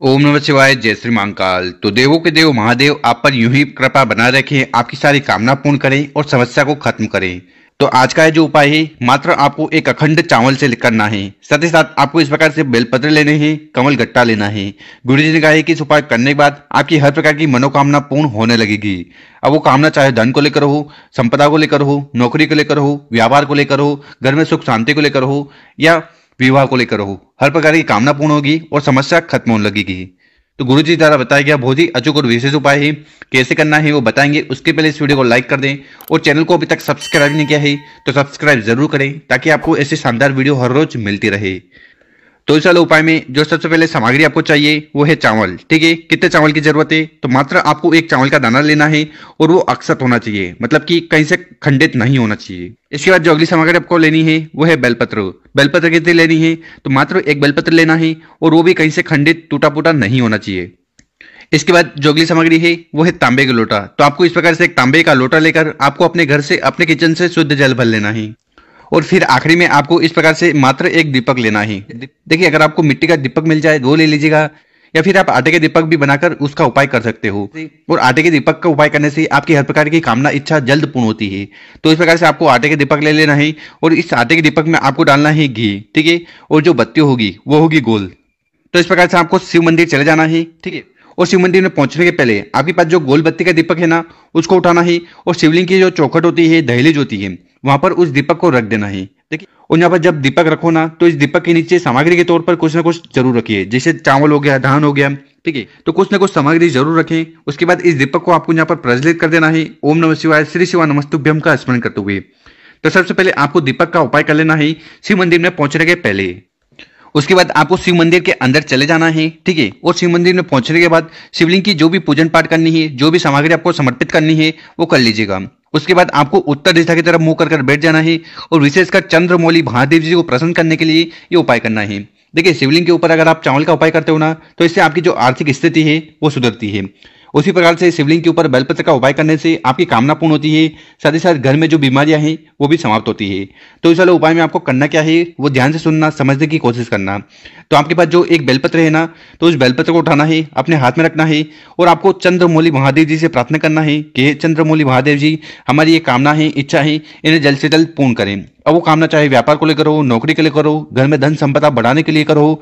ओम नमः शिवाय। जय श्री महाकाल। तो देवों के देव महादेव आप पर यूं ही कृपा बना रखें, आपकी सारी कामना पूर्ण करें और समस्या को खत्म करें। तो आज का जो उपाय है, मात्र आपको एक अखंड चावल से करना है। साथ ही साथ आपको इस प्रकार से बेलपत्र लेने हैं, कमल गट्टा लेना है। गुरु जी ने कहा है कि इस उपाय करने के बाद आपकी हर प्रकार की मनोकामना पूर्ण होने लगेगी। अब वो कामना चाहे धन को लेकर हो, संपदा को लेकर हो, नौकरी को लेकर हो, व्यापार को लेकर हो, घर में सुख शांति को लेकर हो या विवाह को लेकर हो, हर प्रकार की कामना पूर्ण होगी और समस्या खत्म होने लगेगी। तो गुरु जी द्वारा बताया गया बहुत ही अचूक और विशेष उपाय है। कैसे करना है वो बताएंगे। उसके पहले इस वीडियो को लाइक कर दें और चैनल को अभी तक सब्सक्राइब नहीं किया है तो सब्सक्राइब जरूर करें, ताकि आपको ऐसी शानदार वीडियो हर रोज मिलती रहे। तो इस वाले उपाय में जो सबसे पहले सामग्री आपको चाहिए वो है चावल। ठीक है, कितने चावल की जरूरत है? तो मात्र आपको एक चावल का दाना लेना है और वो अक्षत होना चाहिए, मतलब कि कहीं से खंडित नहीं होना चाहिए। इसके बाद जो अगली सामग्री आपको लेनी है वो है बेलपत्र। बेलपत्र कितनी लेनी है? तो मात्र एक बेलपत्र लेना है और वो भी कहीं से खंडित टूटा फूटा नहीं होना चाहिए। इसके बाद जो अगली सामग्री है वो है तांबे का लोटा। तो आपको इस प्रकार से एक तांबे का लोटा लेकर आपको अपने घर से, अपने किचन से शुद्ध जल भर लेना है। और फिर आखिरी में आपको इस प्रकार से मात्र एक दीपक लेना है। देखिए, अगर आपको मिट्टी का दीपक मिल जाए वो ले लीजिएगा, या फिर आप आटे के दीपक भी बनाकर उसका उपाय कर सकते हो। और आटे के दीपक का उपाय करने से आपकी हर प्रकार की कामना इच्छा जल्द पूर्ण होती है। तो इस प्रकार से आपको आटे के दीपक ले लेना है और इस आटे के दीपक में आपको डालना है घी। ठीक है, और जो बत्ती होगी वो होगी गोल। तो इस प्रकार से आपको शिव मंदिर चले जाना है। ठीक है, और शिव मंदिर में पहुंचने के पहले आपके पास जो गोल बत्ती का दीपक है ना, उसको उठाना है और शिवलिंग की जो चौखट होती है, दहलीज होती है, वहां पर उस दीपक को रख देना है। देखिए, और यहाँ पर जब दीपक रखो ना, तो इस दीपक के नीचे सामग्री के तौर पर कुछ ना कुछ जरूर रखिए। जैसे चावल हो गया, धान हो गया। ठीक है, तो कुछ ना कुछ सामग्री जरूर रखें। उसके बाद इस दीपक को आपको यहाँ पर प्रज्वलित कर देना है। ओम नमः शिवाय, श्री शिवा नमस्तुभ्यम का स्मरण करते हुए। तो सबसे पहले आपको दीपक का उपाय कर लेना है शिव मंदिर में पहुंचने के पहले। उसके बाद आपको शिव मंदिर के अंदर चले जाना है। ठीक है, और शिव मंदिर में पहुंचने के बाद शिवलिंग की जो भी पूजन पाठ करनी है, जो भी सामग्री आपको समर्पित करनी है, वो कर लीजिएगा। उसके बाद आपको उत्तर दिशा की तरफ मुंह कर बैठ जाना है और विशेषकर चंद्रमौली महादेव जी को प्रसन्न करने के लिए ये उपाय करना है। देखिए, शिवलिंग के ऊपर अगर आप चावल का उपाय करते हो ना, तो इससे आपकी जो आर्थिक स्थिति है वो सुधरती है। उसी प्रकार से शिवलिंग के ऊपर बेलपत्र का उपाय करने से आपकी कामना पूर्ण होती है। साथ ही साथ घर में जो बीमारियां हैं वो भी समाप्त होती है। तो इस वाले उपाय में आपको करना क्या है, वो ध्यान से सुनना, समझने की कोशिश करना। तो आपके पास जो एक बेलपत्र है ना, तो उस बेलपत्र को उठाना है, अपने हाथ में रखना है और आपको चंद्रमौली महादेव जी से प्रार्थना करना है कि चंद्रमौली महादेव जी, हमारी ये कामना है, इच्छा है, इन्हें जल्द से जल्द पूर्ण करें। अब वो कामना चाहे व्यापार को लेकर हो, नौकरी के लेकर हो, घर में धन संपदा बढ़ाने के लिए करो,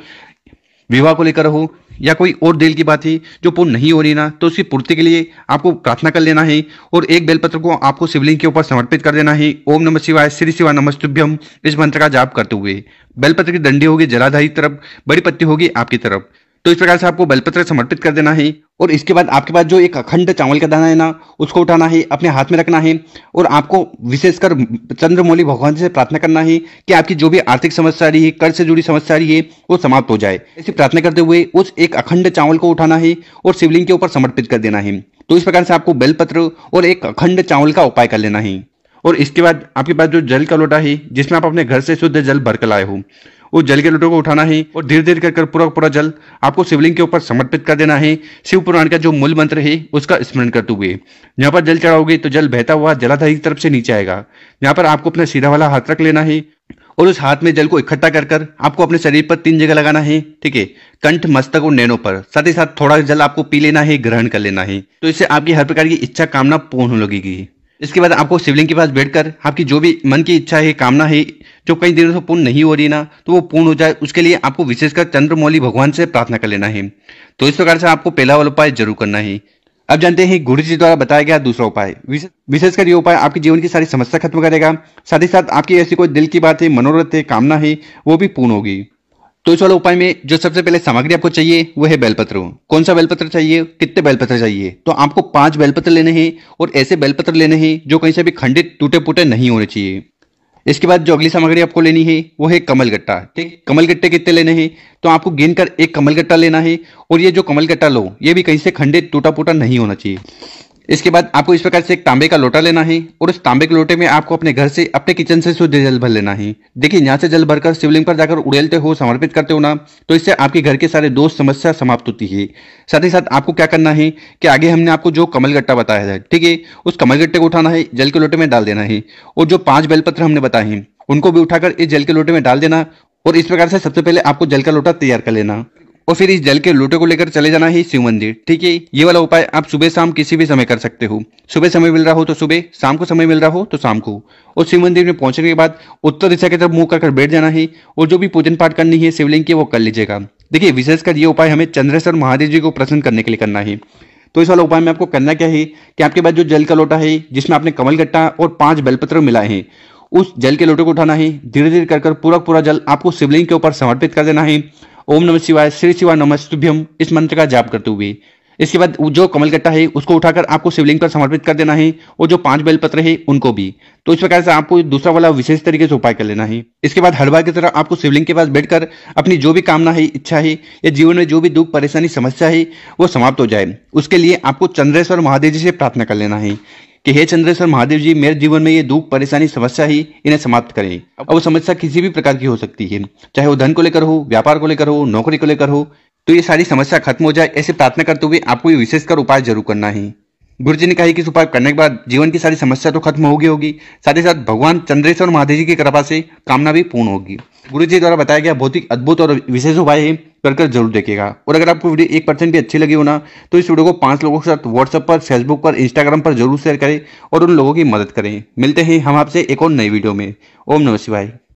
विवाह को लेकर हो, या कोई और दिल की बात है जो पूर्ण नहीं हो रही ना, तो उसकी पूर्ति के लिए आपको प्रार्थना कर लेना है और एक बेलपत्र को आपको शिवलिंग के ऊपर समर्पित कर देना है। ओम नमः शिवाय, श्री शिवा नमस्तुभ्यम, इस मंत्र का जाप करते हुए। बेलपत्र की डंडी होगी जलाधारी तरफ, बड़ी पत्ती होगी आपकी तरफ। तो इस प्रकार से आपको बेलपत्र समर्पित कर देना है और इसके बाद आपके पास जो एक अखंड चावल का दाना है ना, उसको उठाना है, अपने हाथ में रखना है और आपको विशेषकर चंद्रमौली भगवान से प्रार्थना करना है कि आपकी जो भी आर्थिक समस्या आ रही है, कर्ज से जुड़ी समस्या आ रही है, वो समाप्त हो जाए। ऐसी प्रार्थना करते हुए उस एक अखंड चावल को उठाना है और शिवलिंग के ऊपर समर्पित कर देना है। तो इस प्रकार से आपको बेलपत्र और एक अखंड चावल का उपाय कर लेना है। और इसके बाद आपके पास जो जल का लोटा है, जिसमें आप अपने घर से शुद्ध जल भर कर लाए हो, उस जल के लोटे को उठाना है और धीरे धीरे कर पूरा पूरा जल आपको शिवलिंग के ऊपर समर्पित कर देना है। शिव पुराण का जो मूल मंत्र है उसका स्मरण करते हुए यहाँ पर जल चढ़ाओगे तो जल बहता हुआ जलाधारी की तरफ से नीचे आएगा। यहाँ पर आपको अपना सीधा वाला हाथ रख लेना है और उस हाथ में जल को इकट्ठा कर कर आपको अपने शरीर पर 3 जगह लगाना है। ठीक है, कंठ, मस्तक और नैनों पर। साथ ही साथ थोड़ा जल आपको पी लेना है, ग्रहण कर लेना है। तो इससे आपकी हर प्रकार की इच्छा कामना पूर्ण होने लगेगी। इसके बाद आपको शिवलिंग के पास बैठकर आपकी जो भी मन की इच्छा है, कामना है, जो कई दिनों से पूर्ण नहीं हो रही ना, तो वो पूर्ण हो जाए, उसके लिए आपको विशेषकर चंद्रमौली भगवान से प्रार्थना कर लेना है। तो इस प्रकार से आपको पहला वाला उपाय जरूर करना है। अब जानते हैं गुरु जी द्वारा बताया गया दूसरा उपाय। विशेषकर ये उपाय आपके जीवन की सारी समस्या खत्म करेगा। साथ ही साथ आपकी ऐसी कोई दिल की बात है, मनोरथ है, कामना है, वो भी पूर्ण होगी। तो इस वाले उपाय में जो सबसे पहले सामग्री आपको चाहिए वो है बेलपत्र। कौन सा बेलपत्र चाहिए, कितने बेलपत्र चाहिए? तो आपको 5 बेलपत्र लेने हैं और ऐसे बेलपत्र लेने हैं जो कहीं से भी खंडित, टूटे फूटे नहीं होने चाहिए। इसके बाद जो अगली सामग्री आपको लेनी है वो है कमल गट्टा। ठीक, कमल गट्टे कितने लेने हैं? तो आपको गिन कर एक कमल गट्टा लेना है और ये जो कमल गट्टा लो, ये भी कहीं से खंडित, टूटा फूटा नहीं होना चाहिए। इसके बाद आपको इस प्रकार से एक तांबे का लोटा लेना है और उस तांबे के लोटे में आपको अपने घर से, अपने किचन से शुद्ध जल भर लेना है। देखिए, यहाँ से जल भरकर शिवलिंग पर जाकर उड़ेलते हो, समर्पित करते हो ना, तो इससे आपके घर के सारे दोष, समस्या समाप्त होती है। साथ ही साथ आपको क्या करना है कि आगे हमने आपको जो कमलगट्टा बताया है, ठीक है, उस कमलगट्टे को उठाना है, जल के लोटे में डाल देना है और जो 5 बेलपत्र हमने बताए हैं उनको भी उठाकर इस जल के लोटे में डाल देना। और इस प्रकार से सबसे पहले आपको जल का लोटा तैयार कर लेना और फिर इस जल के लोटे को लेकर चले जाना है शिव मंदिर। ठीक है, ये वाला उपाय आप सुबह शाम किसी भी समय कर सकते हो। सुबह समय मिल रहा हो तो सुबह, शाम को समय मिल रहा हो तो शाम को। और शिव मंदिर में पहुंचने के बाद उत्तर दिशा की तरफ मुंह कर बैठ जाना है और जो भी पूजन पाठ करनी है शिवलिंग की वो कर लीजिएगा। देखिए, विशेषकर ये उपाय हमें चंद्रेश्वर महादेव जी को प्रसन्न करने के लिए करना है। तो इस वाला उपाय में आपको करना क्या है कि आपके पास जो जल का लोटा है जिसमें आपने कमलगट्टा और 5 बेलपत्र मिलाए हैं, उस जल के लोटे को उठाना है, धीरे धीरे कर पूरा पूरा जल आपको शिवलिंग के ऊपर समर्पित कर देना है। ओम नमः शिवाय, श्री शिवाय नमस्तुभ्यम, इस मंत्र का जाप करते हुए। इसके बाद जो कमलगट्टा है उसको उठाकर आपको शिवलिंग पर समर्पित कर देना है और जो 5 बेलपत्र है उनको भी। तो इस प्रकार से आपको दूसरा वाला विशेष तरीके से उपाय कर लेना है। इसके बाद हर बार की तरह आपको शिवलिंग के पास बैठकर अपनी जो भी कामना है, इच्छा है या जीवन में जो भी दुख परेशानी समस्या है वो समाप्त हो जाए, उसके लिए आपको चंद्रेश्वर महादेव जी से प्रार्थना कर लेना है कि हे चंद्रेश्वर महादेव जी, मेरे जीवन में ये दुख परेशानी समस्या ही इन्हें समाप्त करें। अब वो समस्या किसी भी प्रकार की हो सकती है, चाहे वो धन को लेकर हो, व्यापार को लेकर हो, नौकरी को लेकर हो, तो ये सारी समस्या खत्म हो जाए, ऐसे प्रार्थना करते हुए आपको ये विशेषकर उपाय जरूर करना है। गुरु जी ने कहा कि इस उपाय करने के बाद जीवन की सारी समस्या तो खत्म होगी, साथ ही साथ भगवान चंद्रेश्वर महादेव जी की कृपा से कामना भी पूर्ण होगी। गुरु जी द्वारा बताया गया बहुत ही अद्भुत और विशेष उपाय है, कर जरूर देखिएगा। और अगर आपको वीडियो 1% भी अच्छी लगी हो ना, तो इस वीडियो को 5 लोगों के साथ व्हाट्सएप पर, फेसबुक पर, इंस्टाग्राम पर जरूर शेयर करें और उन लोगों की मदद करें। मिलते हैं हम आपसे एक और नई वीडियो में। ओम नमः शिवाय।